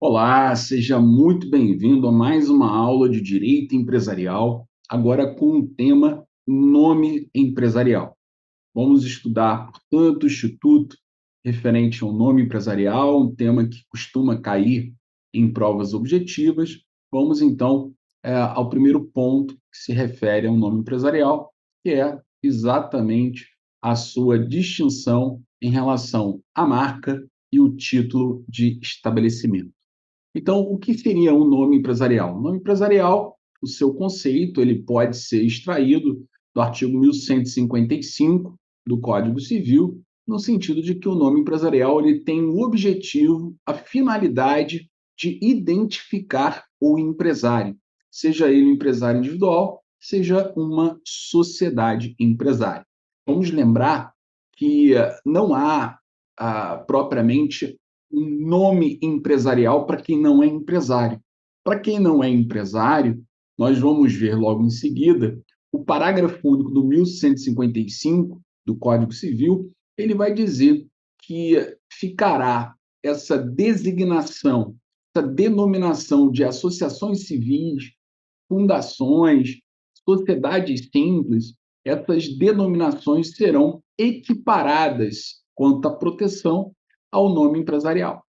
Olá, seja muito bem-vindo a mais uma aula de Direito Empresarial, agora com o tema Nome Empresarial. Vamos estudar, portanto, o Instituto referente ao nome empresarial, um tema que costuma cair em provas objetivas. Vamos, então, ao primeiro ponto que se refere ao nome empresarial, que é exatamente a sua distinção em relação à marca e o título de estabelecimento. Então, o que seria um nome empresarial? O nome empresarial, o seu conceito, ele pode ser extraído do artigo 1155 do Código Civil, no sentido de que o nome empresarial ele tem o objetivo, a finalidade de identificar o empresário, seja ele um empresário individual, seja uma sociedade empresária. Vamos lembrar que não há propriamente um nome empresarial para quem não é empresário. Para quem não é empresário, nós vamos ver logo em seguida o parágrafo único do 1155 do Código Civil, ele vai dizer que ficará essa designação, essa denominação de associações civis, fundações, sociedades simples, essas denominações serão equiparadas quanto à proteção ao nome empresarial.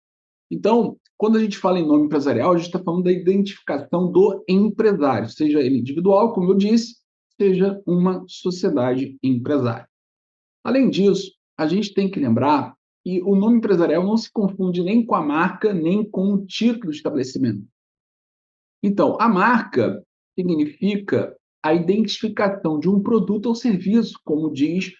Então, quando a gente fala em nome empresarial, a gente está falando da identificação do empresário, seja ele individual, como eu disse, seja uma sociedade empresária. Além disso, a gente tem que lembrar que o nome empresarial não se confunde nem com a marca, nem com o título de estabelecimento. Então, a marca significa a identificação de um produto ou serviço, como diz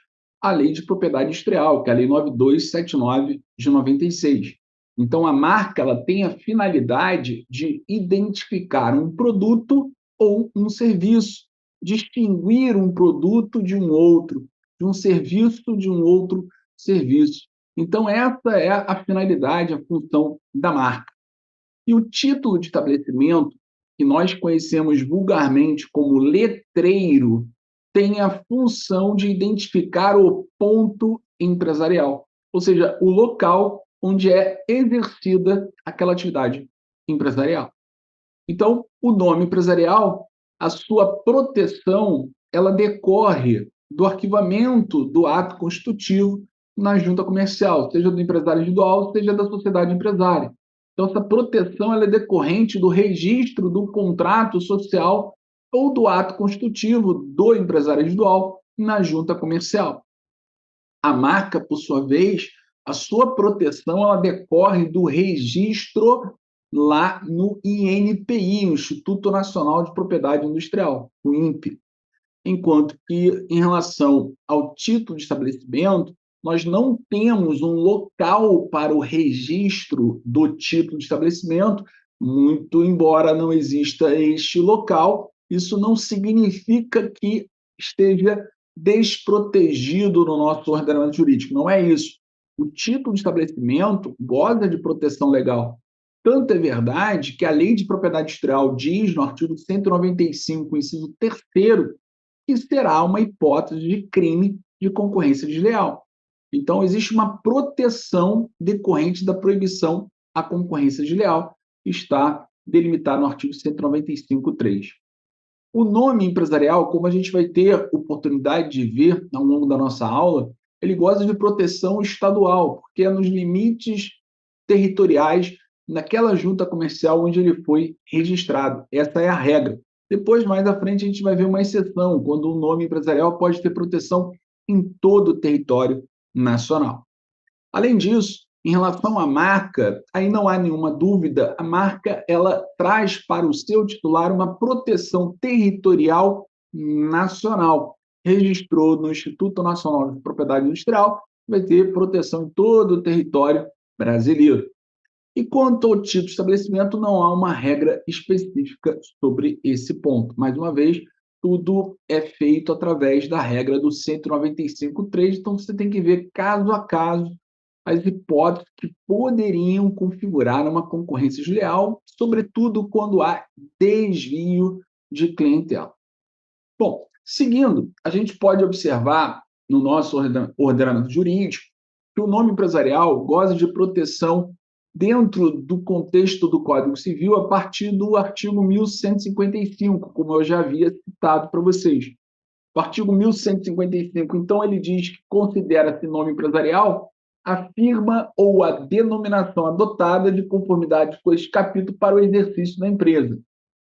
a Lei de Propriedade Industrial, que é a Lei 9279 de 96. Então, a marca ela tem a finalidade de identificar um produto ou um serviço, distinguir um produto de um outro, de um serviço de um outro serviço. Então, essa é a finalidade, a função da marca. E o título de estabelecimento, que nós conhecemos vulgarmente como letreiro, tem a função de identificar o ponto empresarial, ou seja, o local onde é exercida aquela atividade empresarial. Então, o nome empresarial, a sua proteção, ela decorre do arquivamento do ato constitutivo na junta comercial, seja do empresário individual, seja da sociedade empresária. Então, essa proteção ela é decorrente do registro do contrato social ou do ato constitutivo do empresário individual na junta comercial. A marca, por sua vez, a sua proteção ela decorre do registro lá no INPI, o Instituto Nacional de Propriedade Industrial, o INPE. Enquanto que, em relação ao título de estabelecimento, nós não temos um local para o registro do título de estabelecimento, muito embora não exista este local, isso não significa que esteja desprotegido no nosso ordenamento jurídico. Não é isso. O título de estabelecimento goza de proteção legal. Tanto é verdade que a Lei de Propriedade Industrial diz, no artigo 195, inciso 3º, que será uma hipótese de crime de concorrência desleal. Então, existe uma proteção decorrente da proibição à concorrência desleal, que está delimitado no artigo 195.3. O nome empresarial, como a gente vai ter oportunidade de ver ao longo da nossa aula, ele goza de proteção estadual, porque é nos limites territoriais naquela junta comercial onde ele foi registrado. Essa é a regra. Depois, mais à frente, a gente vai ver uma exceção, quando o nome empresarial pode ter proteção em todo o território nacional. Além disso, em relação à marca, aí não há nenhuma dúvida, a marca ela traz para o seu titular uma proteção territorial nacional. Registrou no Instituto Nacional de Propriedade Industrial, vai ter proteção em todo o território brasileiro. E quanto ao título de estabelecimento, não há uma regra específica sobre esse ponto. Mais uma vez, tudo é feito através da regra do 195.3, então você tem que ver caso a caso as hipóteses que poderiam configurar uma concorrência desleal, sobretudo quando há desvio de clientela. Bom, seguindo, a gente pode observar no nosso ordenamento jurídico que o nome empresarial goza de proteção dentro do contexto do Código Civil a partir do artigo 1155, como eu já havia citado para vocês. O artigo 1155, então, ele diz que considera-se nome empresarial a firma ou a denominação adotada de conformidade com este capítulo para o exercício da empresa.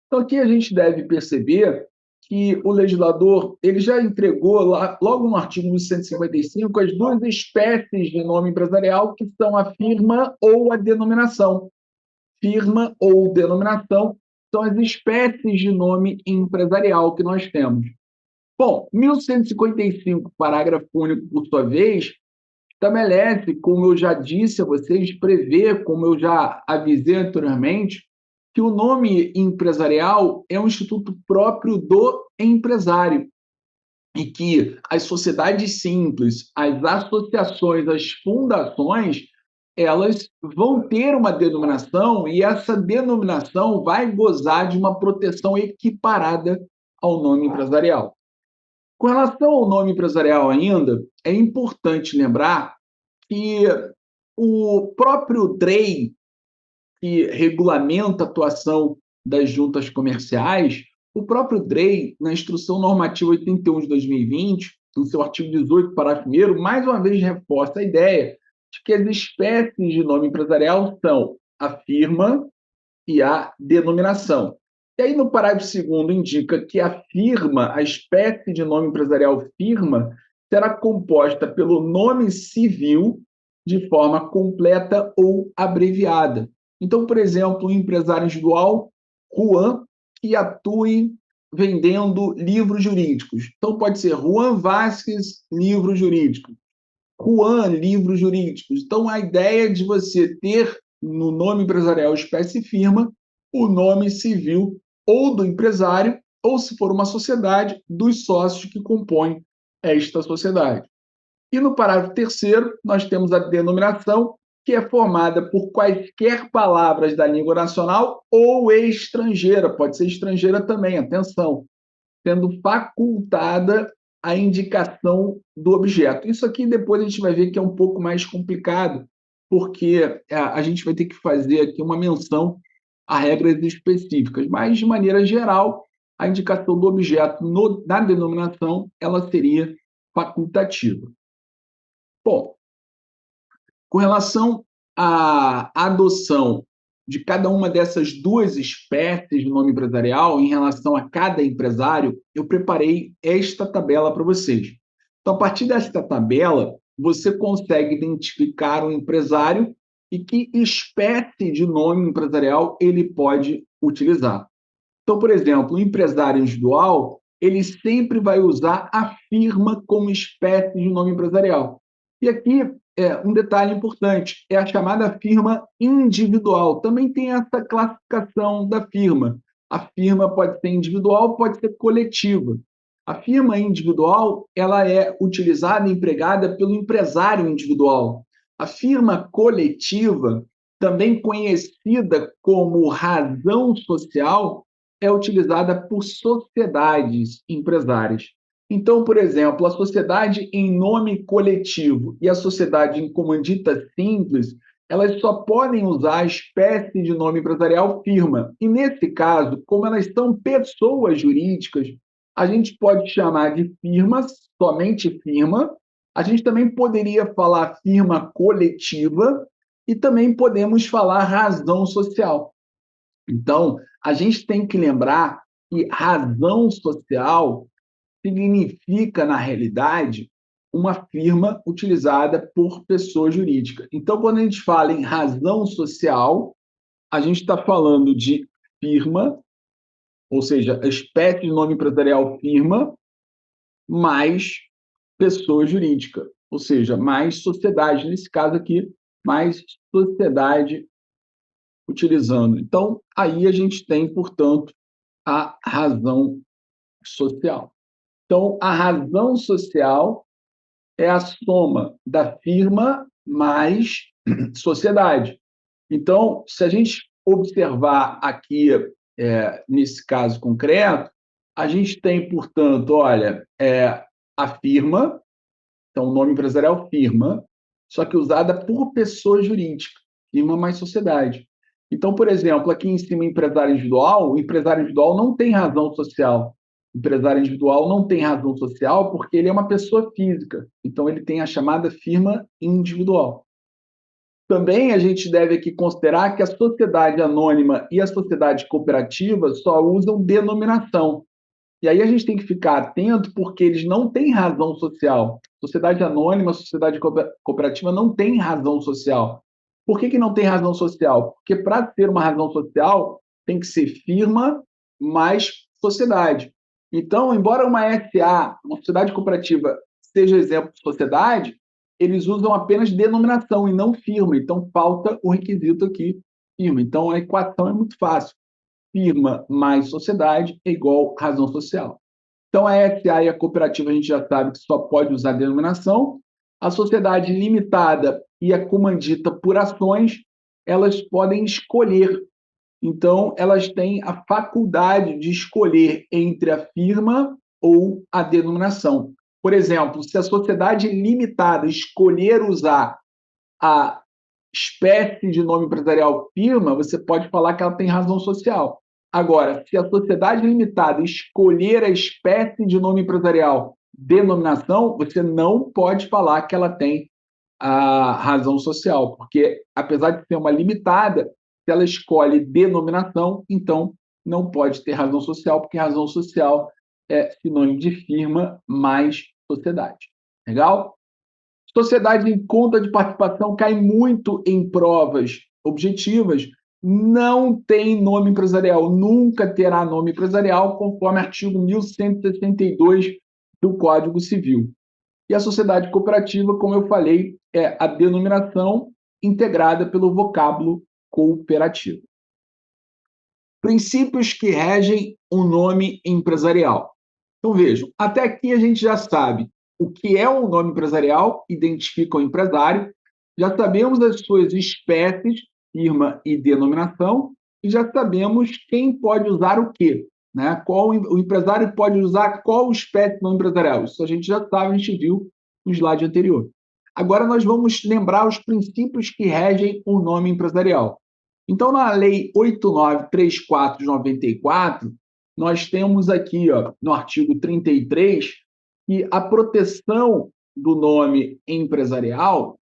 Então, aqui a gente deve perceber que o legislador ele já entregou, logo no artigo 1155, as duas espécies de nome empresarial, que são a firma ou a denominação. Firma ou denominação são as espécies de nome empresarial que nós temos. Bom, 1155, parágrafo único, por sua vez, estabelece, como eu já disse a vocês, prevê, como eu já avisei anteriormente, que o nome empresarial é um instituto próprio do empresário e que as sociedades simples, as associações, as fundações, elas vão ter uma denominação e essa denominação vai gozar de uma proteção equiparada ao nome empresarial. Com relação ao nome empresarial ainda, é importante lembrar que o próprio DREI, que regulamenta a atuação das juntas comerciais, o próprio DREI, na Instrução Normativa 81 de 2020, no seu artigo 18, parágrafo 1º, mais uma vez reforça a ideia de que as espécies de nome empresarial são a firma e a denominação. E aí, no parágrafo 2º, indica que a firma, a espécie de nome empresarial firma, será composta pelo nome civil de forma completa ou abreviada. Então, por exemplo, um empresário individual, Juan, que atue vendendo livros jurídicos. Então, pode ser Juan Vasquez, livro jurídico. Juan, livros jurídicos. Então, a ideia de você ter no nome empresarial espécie firma o nome civil ou do empresário, ou, se for uma sociedade, dos sócios que compõem esta sociedade. E no parágrafo 3º, nós temos a denominação, que é formada por quaisquer palavras da língua nacional ou estrangeira, pode ser estrangeira também, atenção, sendo facultada a indicação do objeto. Isso aqui depois a gente vai ver que é um pouco mais complicado, porque a gente vai ter que fazer aqui uma menção a regras específicas, mas, de maneira geral, a indicação do objeto na denominação ela seria facultativa. Bom, com relação à adoção de cada uma dessas duas espécies de nome empresarial em relação a cada empresário, eu preparei esta tabela para vocês. Então, a partir desta tabela, você consegue identificar o empresário e que espécie de nome empresarial ele pode utilizar. Então, por exemplo, o empresário individual, ele sempre vai usar a firma como espécie de nome empresarial. E aqui um detalhe importante, é a chamada firma individual. Também tem essa classificação da firma. A firma pode ser individual, pode ser coletiva. A firma individual, ela é utilizada e empregada pelo empresário individual. A firma coletiva, também conhecida como razão social, é utilizada por sociedades empresárias. Então, por exemplo, a sociedade em nome coletivo e a sociedade em comandita simples, elas só podem usar a espécie de nome empresarial firma. E, nesse caso, como elas são pessoas jurídicas, a gente pode chamar de firma, somente firma. A gente também poderia falar firma coletiva e também podemos falar razão social. Então, a gente tem que lembrar que razão social significa, na realidade, uma firma utilizada por pessoa jurídica. Então, quando a gente fala em razão social, a gente está falando de firma, ou seja, a espécie de nome empresarial firma, mais pessoa jurídica, ou seja, mais sociedade, nesse caso aqui, mais sociedade utilizando. Então, aí a gente tem, portanto, a razão social. Então, a razão social é a soma da firma mais sociedade. Então, se a gente observar aqui, nesse caso concreto, a gente tem, portanto, olha, a firma, então o nome empresarial firma, só que usada por pessoa jurídica. firma mais sociedade. Então, por exemplo, aqui em cima, empresário individual, o empresário individual não tem razão social. O empresário individual não tem razão social porque ele é uma pessoa física. Então, ele tem a chamada firma individual. Também a gente deve aqui considerar que a sociedade anônima e a sociedade cooperativa só usam denominação. E aí a gente tem que ficar atento porque eles não têm razão social. Sociedade anônima, sociedade cooperativa não tem razão social. Por que não tem razão social? Porque para ter uma razão social tem que ser firma mais sociedade. Então, embora uma SA, uma sociedade cooperativa, seja exemplo de sociedade, eles usam apenas denominação e não firma. Então, falta o requisito aqui, firma. Então, a equação é muito fácil. Firma mais sociedade é igual razão social. Então, a SA e a cooperativa a gente já sabe que só pode usar denominação. A sociedade limitada e a comandita por ações, elas podem escolher. Então, elas têm a faculdade de escolher entre a firma ou a denominação. Por exemplo, se a sociedade limitada escolher usar a espécie de nome empresarial firma, você pode falar que ela tem razão social. Agora, se a sociedade limitada escolher a espécie de nome empresarial denominação, você não pode falar que ela tem a razão social, porque apesar de ser uma limitada, se ela escolhe denominação, então não pode ter razão social, porque razão social é sinônimo de firma mais sociedade. Legal? Sociedade em conta de participação cai muito em provas objetivas, não tem nome empresarial, nunca terá nome empresarial, conforme artigo 1162 do Código Civil. E a sociedade cooperativa, como eu falei, é a denominação integrada pelo vocábulo cooperativo. Princípios que regem o nome empresarial. Então, vejam, até aqui a gente já sabe o que é um nome empresarial, identifica o empresário, já sabemos as suas espécies, firma e denominação, e já sabemos quem pode usar o quê. Né? O empresário pode usar qual espécie de nome empresarial. Isso a gente já sabe, a gente viu no slide anterior. Agora nós vamos lembrar os princípios que regem o nome empresarial. Então, na Lei 8934 de 94, nós temos aqui, ó, no artigo 33, que a proteção do nome empresarial,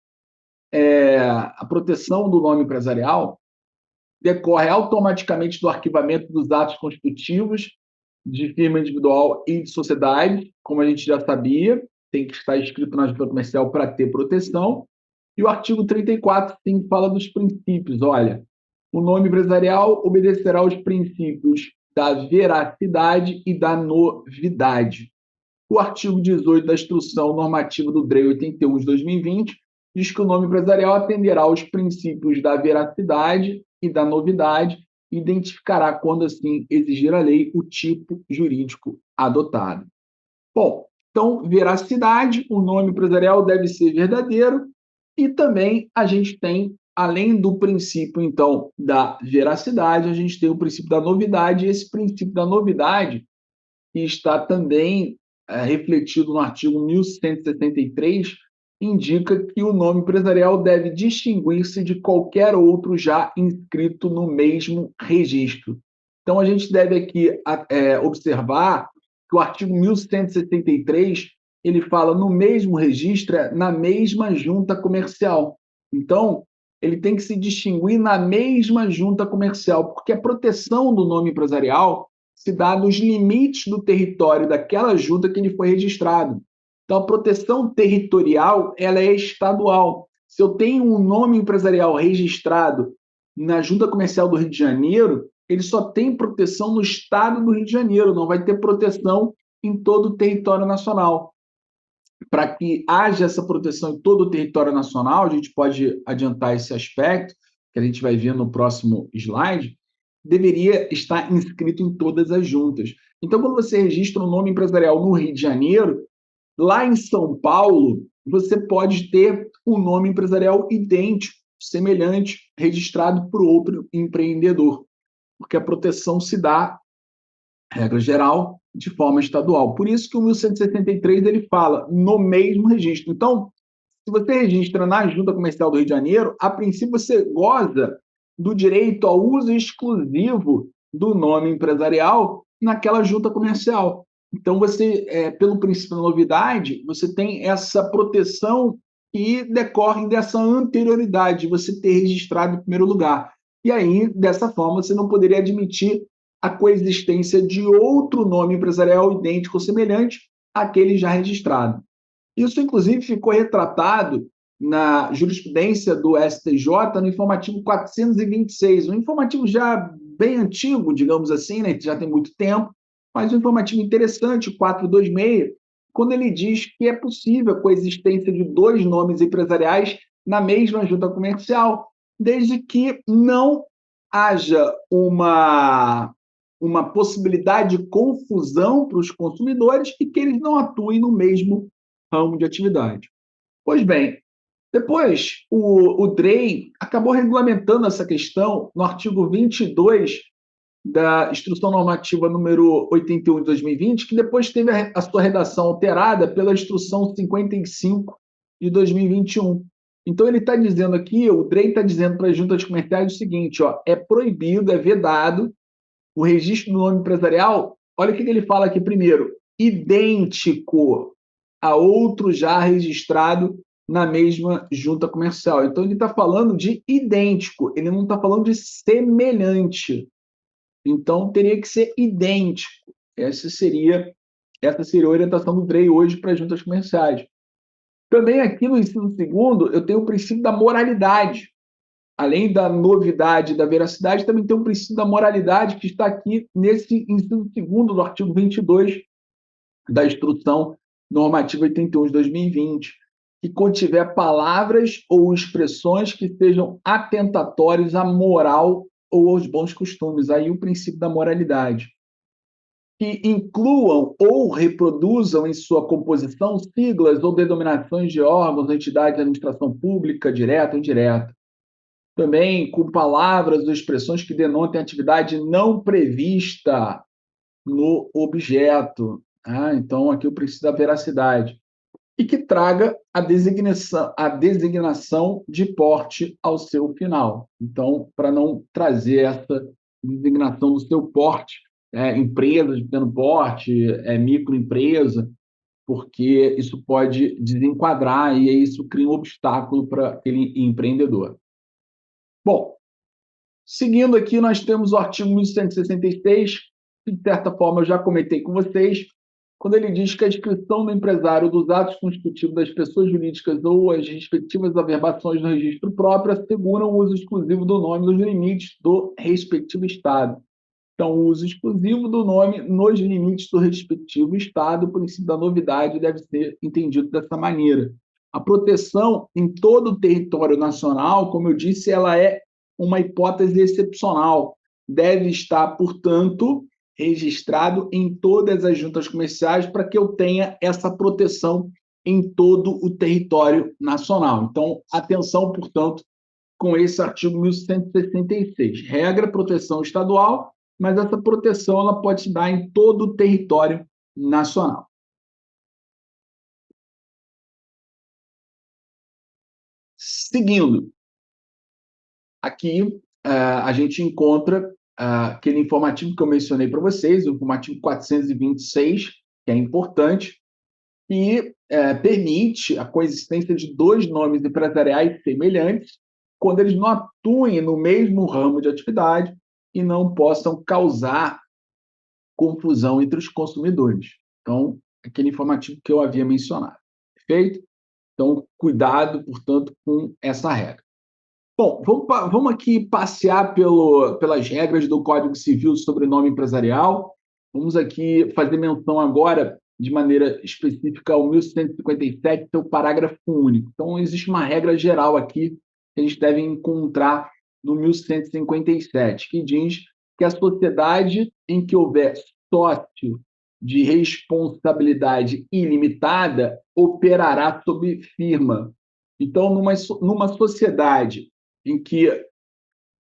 decorre automaticamente do arquivamento dos atos constitutivos de firma individual e de sociedade, como a gente já sabia, tem que estar escrito na junta comercial para ter proteção. E o artigo 34, sim, fala dos princípios. Olha, o nome empresarial obedecerá aos princípios da veracidade e da novidade. O artigo 18 da Instrução Normativa do DREI 81 de 2020 diz que o nome empresarial atenderá aos princípios da veracidade e da novidade e identificará, quando assim exigir a lei, o tipo jurídico adotado. Bom, então, veracidade, o nome empresarial deve ser verdadeiro e também a gente tem, além do princípio, então, da veracidade, a gente tem o princípio da novidade, e esse princípio da novidade que está também refletido no artigo 1163, indica que o nome empresarial deve distinguir-se de qualquer outro já inscrito no mesmo registro. Então, a gente deve aqui observar que o artigo 1163 ele fala no mesmo registro, na mesma junta comercial. Então, ele tem que se distinguir na mesma junta comercial, porque a proteção do nome empresarial se dá nos limites do território daquela junta que ele foi registrado. Então, a proteção territorial ela é estadual. Se eu tenho um nome empresarial registrado na Junta Comercial do Rio de Janeiro, ele só tem proteção no estado do Rio de Janeiro, não vai ter proteção em todo o território nacional. Para que haja essa proteção em todo o território nacional, a gente pode adiantar esse aspecto, que a gente vai ver no próximo slide, deveria estar inscrito em todas as juntas. Então, quando você registra um nome empresarial no Rio de Janeiro, lá em São Paulo, você pode ter um nome empresarial idêntico, semelhante, registrado por outro empreendedor, porque a proteção se dá, regra geral, de forma estadual. Por isso que o 1163 ele fala no mesmo registro. Então, se você registra na Junta Comercial do Rio de Janeiro, a princípio você goza do direito ao uso exclusivo do nome empresarial naquela junta comercial. Então, você, pelo princípio da novidade, você tem essa proteção que decorre dessa anterioridade, você ter registrado em primeiro lugar. E aí, dessa forma, você não poderia admitir a coexistência de outro nome empresarial idêntico ou semelhante àquele já registrado. Isso, inclusive, ficou retratado na jurisprudência do STJ no informativo 426, um informativo já bem antigo, digamos assim, né, que já tem muito tempo, mas um informativo interessante, 426, quando ele diz que é possível a coexistência de dois nomes empresariais na mesma junta comercial, desde que não haja uma possibilidade de confusão para os consumidores e que eles não atuem no mesmo ramo de atividade. Pois bem, depois o DREI acabou regulamentando essa questão no artigo 22 da Instrução Normativa número 81 de 2020, que depois teve a sua redação alterada pela Instrução 55 de 2021. Então, ele está dizendo aqui, o DREI está dizendo para as juntas comerciais o seguinte, ó, é proibido, é vedado o registro do nome empresarial. Olha o que ele fala aqui primeiro, idêntico a outro já registrado na mesma junta comercial. Então, ele está falando de idêntico, ele não está falando de semelhante. Então, teria que ser idêntico. Essa seria a orientação do DREI hoje para as juntas comerciais. Também aqui no inciso segundo, eu tenho o princípio da moralidade. Além da novidade e da veracidade, também tem o princípio da moralidade que está aqui nesse inciso segundo do artigo 22 da Instrução Normativa 81 de 2020, que contiver palavras ou expressões que sejam atentatórias à moral ou aos bons costumes. Aí o princípio da moralidade. Que incluam ou reproduzam em sua composição siglas ou denominações de órgãos, entidades de administração pública, direta ou indireta. Também com palavras ou expressões que denotem atividade não prevista no objeto. Então, aqui eu preciso da veracidade. E que traga a designação de porte ao seu final. Então, para não trazer essa designação do seu porte, empresa de pequeno porte, microempresa, porque isso pode desenquadrar e isso cria um obstáculo para aquele empreendedor. Bom, seguindo aqui, nós temos o artigo 1166, que, de certa forma, eu já comentei com vocês, quando ele diz que a inscrição do empresário dos atos constitutivos das pessoas jurídicas ou as respectivas averbações no registro próprio asseguram o uso exclusivo do nome nos limites do respectivo Estado. Então, o uso exclusivo do nome nos limites do respectivo Estado, o princípio da novidade deve ser entendido dessa maneira. A proteção em todo o território nacional, como eu disse, ela é uma hipótese excepcional. Deve estar, portanto, registrado em todas as juntas comerciais para que eu tenha essa proteção em todo o território nacional. Então, atenção, portanto, com esse artigo 1166. Regra, proteção estadual, mas essa proteção ela pode se dar em todo o território nacional. Seguindo, aqui a gente encontra aquele informativo que eu mencionei para vocês, o informativo 426, que é importante, que permite a coexistência de dois nomes empresariais semelhantes quando eles não atuem no mesmo ramo de atividade e não possam causar confusão entre os consumidores. Então, aquele informativo que eu havia mencionado. Perfeito? Então, cuidado, portanto, com essa regra. Bom, vamos aqui passear pelas regras do Código Civil sobre nome empresarial. Vamos aqui fazer menção agora, de maneira específica, ao 1157, seu parágrafo único. Então, existe uma regra geral aqui que a gente deve encontrar no 1157, que diz que a sociedade em que houver sócio de responsabilidade ilimitada operará sob firma. Então, numa sociedade em que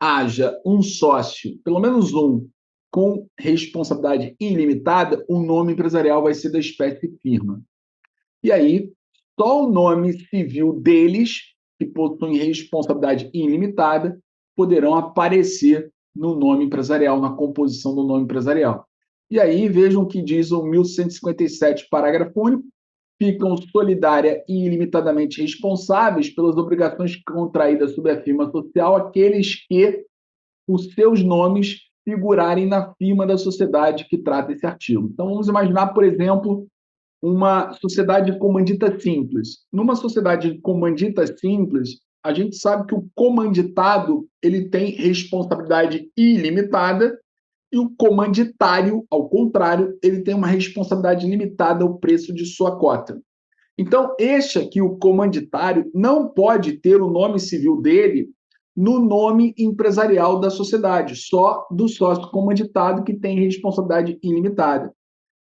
haja um sócio, pelo menos um, com responsabilidade ilimitada, o nome empresarial vai ser da espécie firma. E aí, só o nome civil deles, que possuem responsabilidade ilimitada, poderão aparecer no nome empresarial, na composição do nome empresarial. E aí, vejam o que diz o 1157, parágrafo único: ficam solidária e ilimitadamente responsáveis pelas obrigações contraídas sob a firma social aqueles que os seus nomes figurarem na firma da sociedade que trata esse artigo. Então, vamos imaginar, por exemplo, uma sociedade de comandita simples. Numa sociedade de comandita simples, a gente sabe que o comanditado ele tem responsabilidade ilimitada e o comanditário, ao contrário, ele tem uma responsabilidade limitada ao preço de sua cota. Então, este aqui, o comanditário, não pode ter o nome civil dele no nome empresarial da sociedade, só do sócio comanditado que tem responsabilidade ilimitada.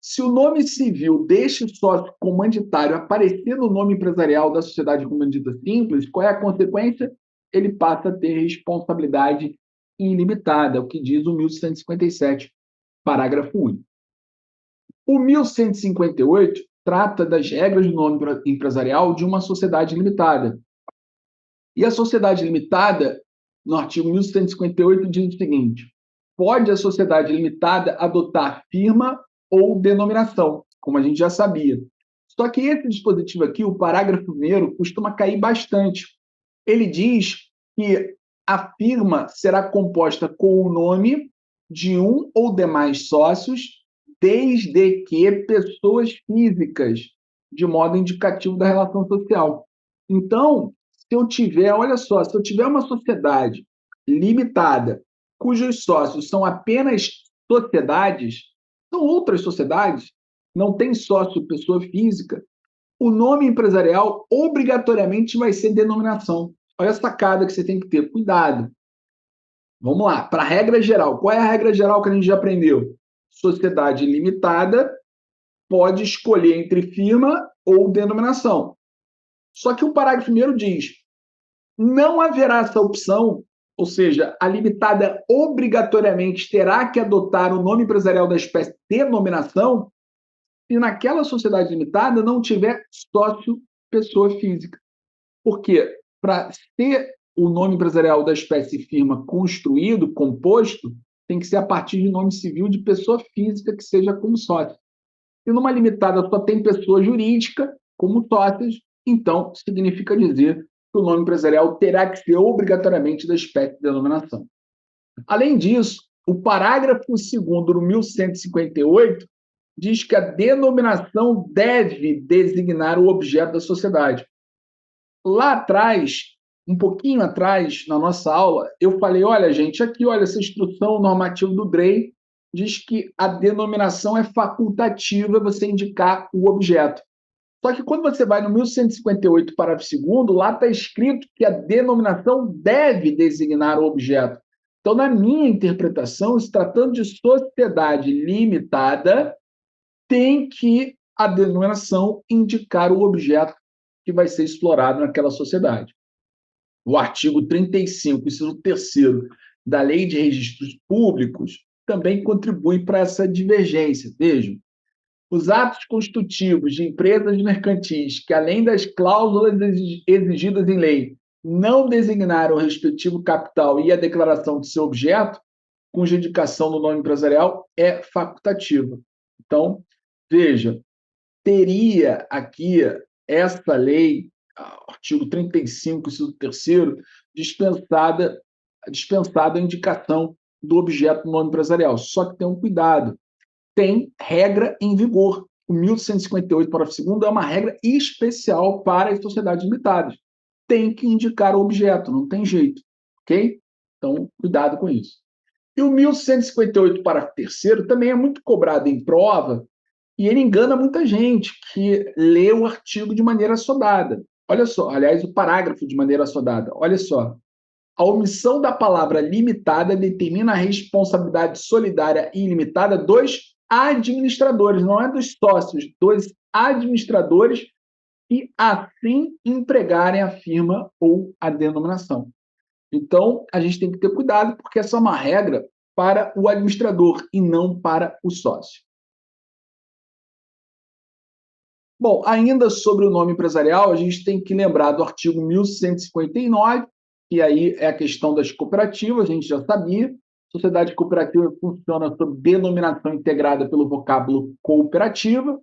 Se o nome civil deste sócio comanditário aparecer no nome empresarial da sociedade comandita simples, qual é a consequência? Ele passa a ter responsabilidade ilimitada, o que diz o 1157, parágrafo único. O 1158 trata das regras do nome empresarial de uma sociedade limitada. E a sociedade limitada, no artigo 1158, diz o seguinte: pode a sociedade limitada adotar firma ou denominação, como a gente já sabia. Só que esse dispositivo aqui, o parágrafo 1º, costuma cair bastante. Ele diz que a firma será composta com o nome de um ou demais sócios, desde que pessoas físicas, de modo indicativo da relação social. Então, se eu tiver, olha só, se eu tiver uma sociedade limitada, cujos sócios são apenas sociedades, são outras sociedades, não tem sócio pessoa física, o nome empresarial obrigatoriamente vai ser denominação. Olha a sacada que você tem que ter, cuidado. Vamos lá, para a regra geral. Qual é a regra geral que a gente já aprendeu? Sociedade limitada pode escolher entre firma ou denominação. Só que o parágrafo 1º diz: não haverá essa opção, ou seja, a limitada obrigatoriamente terá que adotar o nome empresarial da espécie denominação se naquela sociedade limitada não tiver sócio pessoa física. Por quê? Para ter o nome empresarial da espécie firma construído, composto, tem que ser a partir de nome civil de pessoa física que seja como sócio. Se numa limitada só tem pessoa jurídica como sócios, então significa dizer que o nome empresarial terá que ser obrigatoriamente da espécie de denominação. Além disso, o parágrafo 2º do 1158 diz que a denominação deve designar o objeto da sociedade. Lá atrás, um pouquinho atrás, na nossa aula, eu falei, olha, gente, aqui, olha, essa instrução normativa do DREI diz que a denominação é facultativa você indicar o objeto. Só que quando você vai no 1158, parágrafo 2º, lá está escrito que a denominação deve designar o objeto. Então, na minha interpretação, se tratando de sociedade limitada, tem que a denominação indicar o objeto que vai ser explorado naquela sociedade. O artigo 35, inciso 3º da Lei de Registros Públicos também contribui para essa divergência. Vejam, os atos constitutivos de empresas mercantis que, além das cláusulas exigidas em lei, não designaram o respectivo capital e a declaração de seu objeto, cuja indicação no nome empresarial é facultativa. Então, veja, teria aqui essa lei, artigo 35, inciso 3º, dispensada a indicação do objeto no nome empresarial. Só que tem um cuidado, tem regra em vigor. O 1158, parágrafo 2º, é uma regra especial para as sociedades limitadas. Tem que indicar o objeto, não tem jeito, ok? Então, cuidado com isso. E o 1158, parágrafo 3º, também é muito cobrado em prova, e ele engana muita gente que lê o artigo de maneira assodada. Olha só, aliás, o parágrafo de maneira assodada. Olha só. A omissão da palavra limitada determina a responsabilidade solidária e ilimitada dos administradores, não é dos sócios, dos administradores que assim empregarem a firma ou a denominação. Então, a gente tem que ter cuidado, porque essa é uma regra para o administrador e não para o sócio. Bom, ainda sobre o nome empresarial, a gente tem que lembrar do artigo 1159, que aí é a questão das cooperativas, a gente já sabia. Sociedade cooperativa funciona sob denominação integrada pelo vocábulo cooperativa.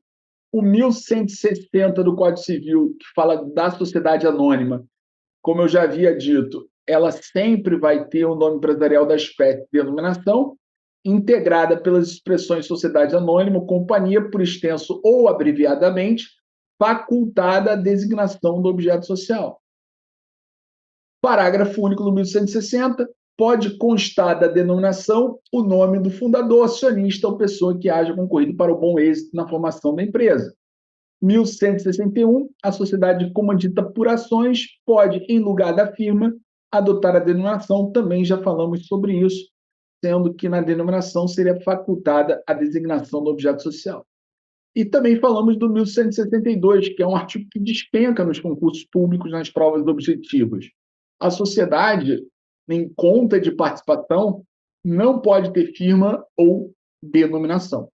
O 1160 do Código Civil, que fala da sociedade anônima, como eu já havia dito, ela sempre vai ter o nome empresarial da espécie de denominação, integrada pelas expressões sociedade anônima, companhia, por extenso ou abreviadamente, facultada a designação do objeto social. Parágrafo único do 1160, pode constar da denominação o nome do fundador, acionista ou pessoa que haja concorrido para o bom êxito na formação da empresa. 1161, a sociedade comandita por ações pode, em lugar da firma, adotar a denominação, também já falamos sobre isso, sendo que na denominação seria facultada a designação do objeto social. E também falamos do 1162, que é um artigo que despenca nos concursos públicos nas provas objetivas. A sociedade, em conta de participação, não pode ter firma ou denominação.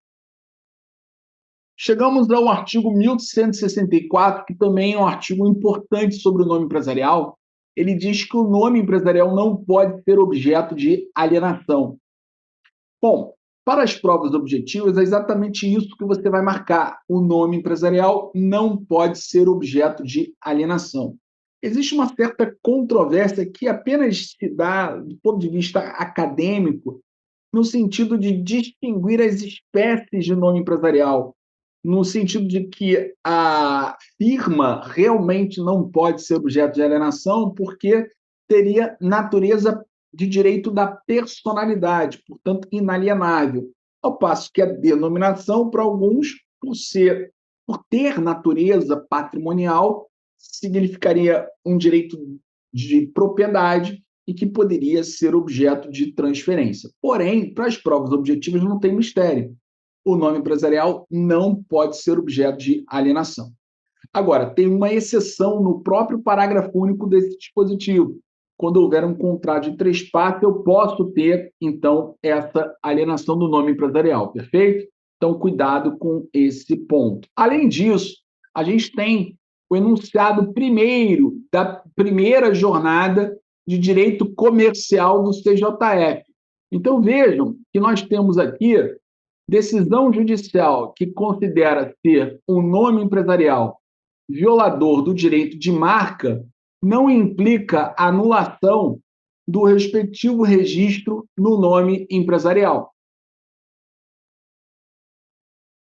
Chegamos ao artigo 1164, que também é um artigo importante sobre o nome empresarial. Ele diz que o nome empresarial não pode ser objeto de alienação. Bom, para as provas objetivas, é exatamente isso que você vai marcar. O nome empresarial não pode ser objeto de alienação. Existe uma certa controvérsia que apenas se dá do ponto de vista acadêmico, no sentido de distinguir as espécies de nome empresarial, no sentido de que a firma realmente não pode ser objeto de alienação porque teria natureza de direito da personalidade, portanto, inalienável. Ao passo que a denominação, para alguns, por ter natureza patrimonial, significaria um direito de propriedade e que poderia ser objeto de transferência. Porém, para as provas objetivas não tem mistério. O nome empresarial não pode ser objeto de alienação. Agora, tem uma exceção no próprio parágrafo único desse dispositivo. Quando houver um contrato de três partes, eu posso ter, então, essa alienação do nome empresarial, perfeito? Então, cuidado com esse ponto. Além disso, a gente tem o enunciado primeiro da primeira jornada de direito comercial do CJF. Então, vejam que nós temos aqui decisão judicial que considera ser um nome empresarial violador do direito de marca não implica anulação do respectivo registro no nome empresarial,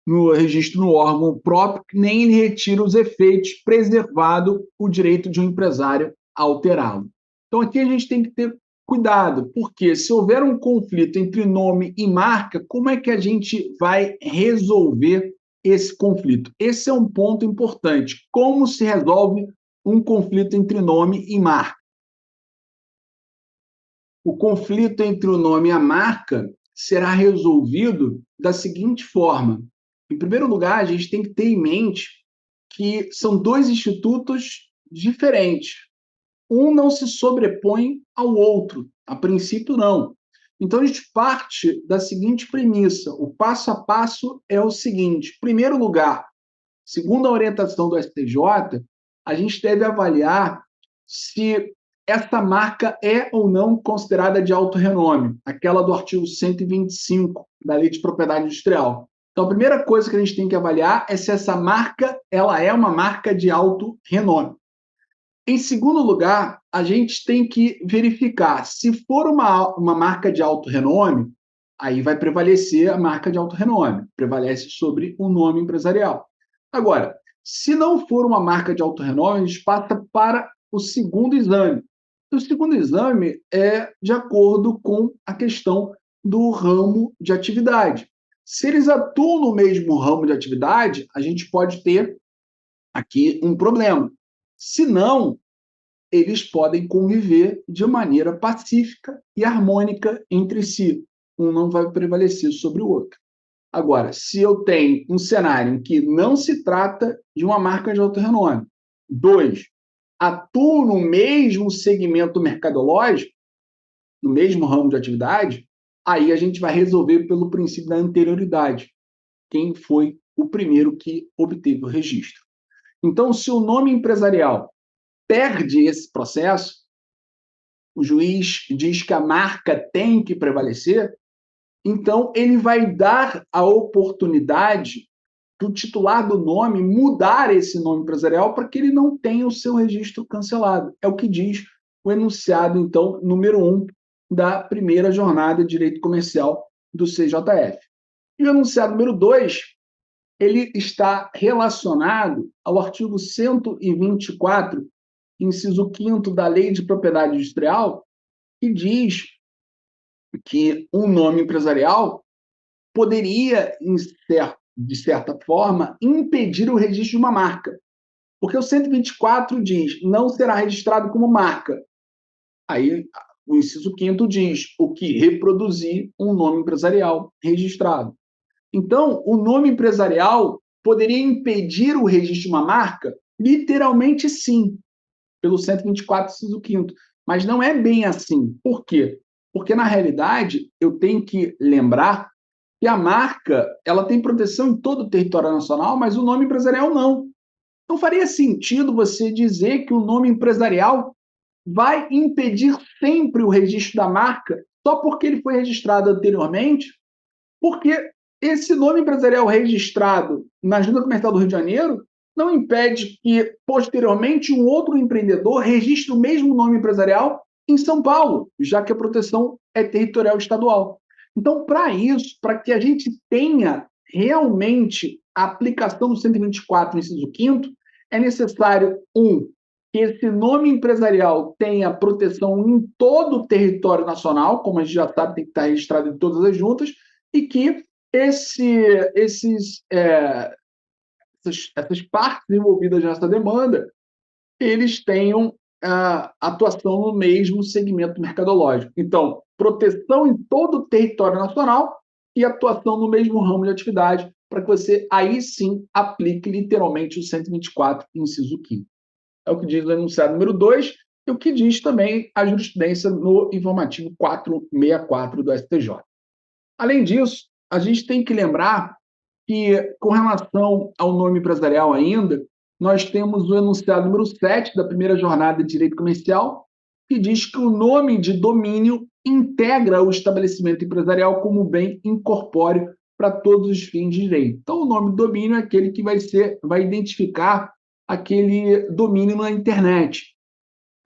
no registro no órgão próprio, nem ele retira os efeitos, preservado o direito de um empresário a alterá-lo. Então, aqui a gente tem que ter cuidado, porque se houver um conflito entre nome e marca, como é que a gente vai resolver esse conflito? Esse é um ponto importante. Como se resolve um conflito entre nome e marca? O conflito entre o nome e a marca será resolvido da seguinte forma. Em primeiro lugar, a gente tem que ter em mente que são dois institutos diferentes. Um não se sobrepõe ao outro, a princípio não. Então a gente parte da seguinte premissa: o passo a passo é o seguinte. Em primeiro lugar, segundo a orientação do STJ, a gente deve avaliar se essa marca é ou não considerada de alto renome, aquela do artigo 125 da Lei de Propriedade Industrial. Então, a primeira coisa que a gente tem que avaliar é se essa marca ela é uma marca de alto renome. Em segundo lugar, a gente tem que verificar se for uma marca de alto renome, aí vai prevalecer a marca de alto renome, prevalece sobre o nome empresarial. Agora, se não for uma marca de alto renome, a gente passa para o segundo exame. O segundo exame é de acordo com a questão do ramo de atividade. Se eles atuam no mesmo ramo de atividade, a gente pode ter aqui um problema. Se não, eles podem conviver de maneira pacífica e harmônica entre si. Um não vai prevalecer sobre o outro. Agora, se eu tenho um cenário em que não se trata de uma marca de alto renome, dois, atuo no mesmo segmento mercadológico, no mesmo ramo de atividade, aí a gente vai resolver pelo princípio da anterioridade. Quem foi o primeiro que obteve o registro. Então, se o nome empresarial perde esse processo, o juiz diz que a marca tem que prevalecer, então ele vai dar a oportunidade do titular do nome mudar esse nome empresarial para que ele não tenha o seu registro cancelado. É o que diz o enunciado, então, número 1 da primeira jornada de direito comercial do CJF. E o enunciado número 2, ele está relacionado ao artigo 124, inciso 5º da Lei de Propriedade Industrial, que diz que um nome empresarial poderia, de certa forma, impedir o registro de uma marca. Porque o 124 diz, não será registrado como marca. Aí o inciso 5º diz, o que reproduzir um nome empresarial registrado. Então, o nome empresarial poderia impedir o registro de uma marca? Literalmente sim, pelo 124, inciso 5º. Mas não é bem assim. Por quê? Porque, na realidade, eu tenho que lembrar que a marca ela tem proteção em todo o território nacional, mas o nome empresarial não. Não faria sentido você dizer que o nome empresarial vai impedir sempre o registro da marca só porque ele foi registrado anteriormente, porque esse nome empresarial registrado na Junta Comercial do Rio de Janeiro não impede que, posteriormente, um outro empreendedor registre o mesmo nome empresarial em São Paulo, já que a proteção é territorial estadual. Então, para isso, para que a gente tenha realmente a aplicação do 124, inciso 5º, é necessário, que esse nome empresarial tenha proteção em todo o território nacional, como a gente já sabe, tem que estar registrado em todas as juntas, e que essas partes envolvidas nessa demanda, eles tenham atuação no mesmo segmento mercadológico. Então, proteção em todo o território nacional e atuação no mesmo ramo de atividade, para que você, aí sim, aplique literalmente o 124, inciso 5º. É o que diz o enunciado número 2 e o que diz também a jurisprudência no informativo 464 do STJ. Além disso, a gente tem que lembrar que, com relação ao nome empresarial ainda, nós temos o enunciado número 7 da primeira jornada de direito comercial, que diz que o nome de domínio integra o estabelecimento empresarial como bem incorpóreo para todos os fins de direito. Então, o nome de domínio é aquele que vai identificar aquele domínio na internet.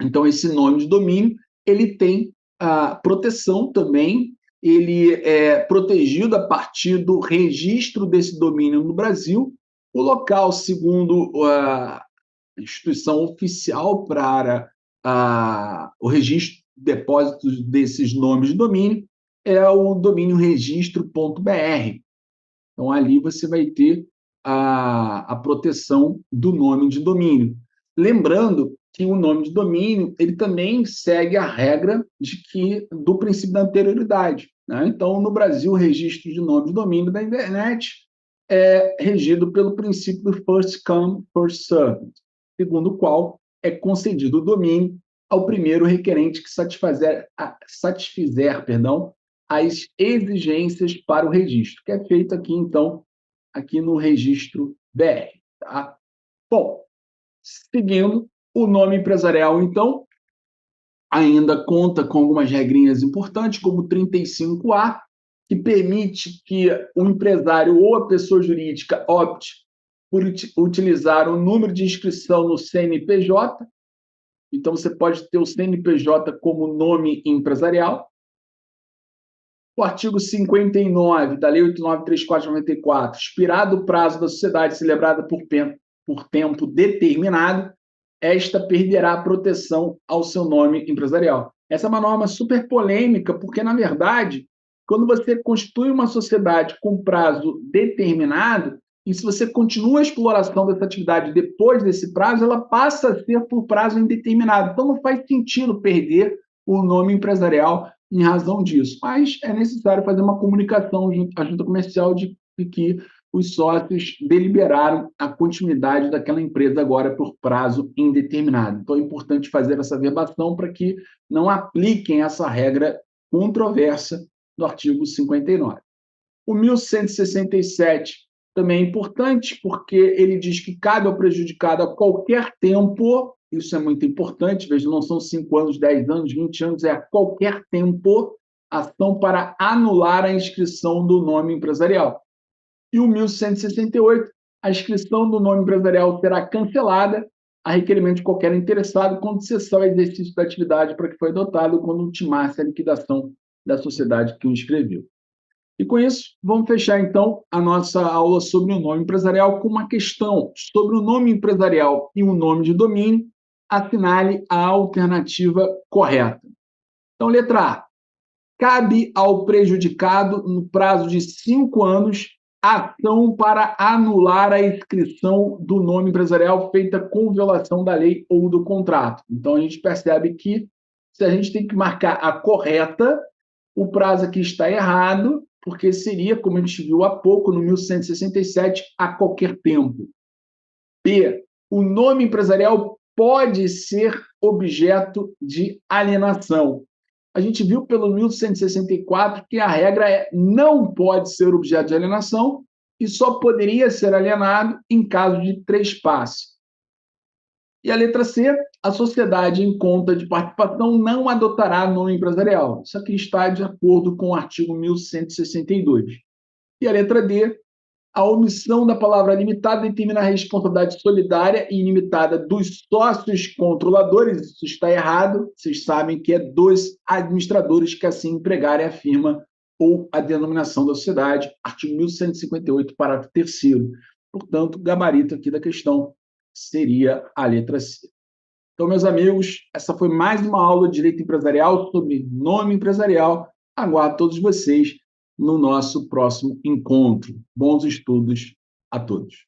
Então, esse nome de domínio, ele tem a proteção também, ele é protegido a partir do registro desse domínio no Brasil. O local, segundo a instituição oficial para o registro de depósitos desses nomes de domínio, é o domínio registro.br. Então, ali você vai ter a proteção do nome de domínio. Lembrando que o nome de domínio ele também segue a regra do princípio da anterioridade. Né? Então, no Brasil, o registro de nome de domínio da internet é regido pelo princípio do first come, first served, segundo o qual é concedido o domínio ao primeiro requerente que satisfizer as exigências para o registro, que é feito aqui, então, aqui no registro BR. Tá? Bom, seguindo, o nome empresarial, então, ainda conta com algumas regrinhas importantes, como o 35A, que permite que o empresário ou a pessoa jurídica opte por utilizar o número de inscrição no CNPJ. Então, você pode ter o CNPJ como nome empresarial. O artigo 59 da Lei 8.934/94, expirado o prazo da sociedade celebrada por tempo determinado, esta perderá a proteção ao seu nome empresarial. Essa é uma norma super polêmica, porque, na verdade, quando você constitui uma sociedade com prazo determinado, e se você continua a exploração dessa atividade depois desse prazo, ela passa a ser por prazo indeterminado. Então, não faz sentido perder o nome empresarial em razão disso. Mas é necessário fazer uma comunicação junto à junta comercial de que os sócios deliberaram a continuidade daquela empresa agora por prazo indeterminado. Então, é importante fazer essa verbação para que não apliquem essa regra controversa do artigo 59. O 1167 também é importante, porque ele diz que cabe ao prejudicado a qualquer tempo, isso é muito importante, veja, não são 5 anos, 10 anos, 20 anos, é a qualquer tempo, ação para anular a inscrição do nome empresarial. E o 1168, a inscrição do nome empresarial será cancelada a requerimento de qualquer interessado quando cessar o exercício da atividade para que foi adotado quando ultimasse a liquidação da sociedade que o inscreveu. E com isso, vamos fechar então a nossa aula sobre o nome empresarial com uma questão sobre o nome empresarial e o nome de domínio. Assinale a alternativa correta. Então, letra A. Cabe ao prejudicado, no prazo de 5 anos, ação para anular a inscrição do nome empresarial feita com violação da lei ou do contrato. Então, a gente percebe que se a gente tem que marcar a correta, o prazo aqui está errado, porque seria, como a gente viu há pouco, no 1167, a qualquer tempo. B. O nome empresarial pode ser objeto de alienação. A gente viu pelo 1164 que a regra é não pode ser objeto de alienação e só poderia ser alienado em caso de trespasse. E a letra C, a sociedade em conta de participação não adotará nome empresarial. Isso aqui está de acordo com o artigo 1162. E a letra D, a omissão da palavra limitada determina a responsabilidade solidária e ilimitada dos sócios controladores. Isso está errado. Vocês sabem que é dos administradores que assim empregarem a firma ou a denominação da sociedade. Artigo 1158, parágrafo 3º. Portanto, o gabarito aqui da questão seria a letra C. Então, meus amigos, essa foi mais uma aula de Direito Empresarial sobre nome empresarial. Aguardo todos vocês no nosso próximo encontro. Bons estudos a todos.